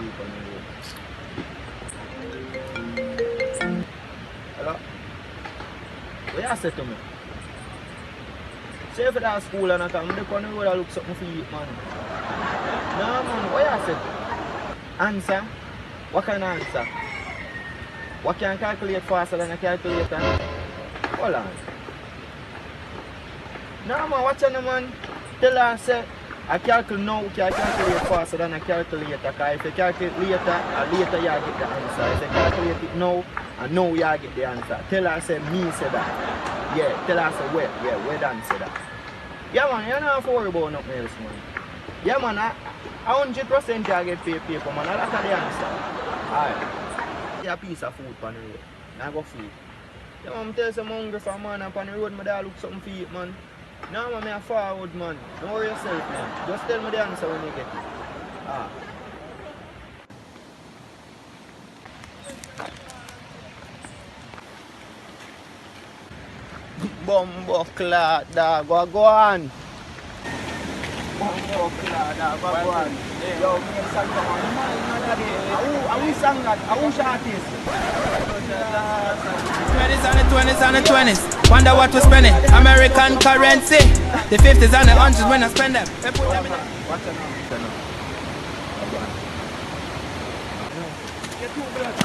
feet on the road. Hello? What you say to me? Say if it's at school and I come on the road and look something for you, man. No, man, what you say? Answer? What kind of answer? What can calculate faster than a calculator? Hold on. No, man, watch on, man. Tell her, say, a calculator now can calculate faster than a calculator. Because if you calculate later, later you get the answer. If you calculate it now, and now you get the answer. Tell her, say, me say that. Yeah, tell her, say, where? Yeah, where Dan say that. Yeah, man, you don't have to worry about nothing else, man. Yeah, man, 100% you get paid paper, man. That's the answer. Alright. A piece of food on the road. Now go feed. Yeah, man, tell you I'm hungry for man up on the road, my dad look something for it, man. No, man, I'm forward, man. Don't worry yourself, man. Just tell me the answer when you get it. Ah. Bumbo clad, dog. Go on. Bumbo clad, dog. Go on. Yo, me a song man. Who sang that? Who artist? 20s and the 20s. Wonder what we're spending. American currency. The 50s and the 100s when I spend them. They put them in. What's enough? Get two blood.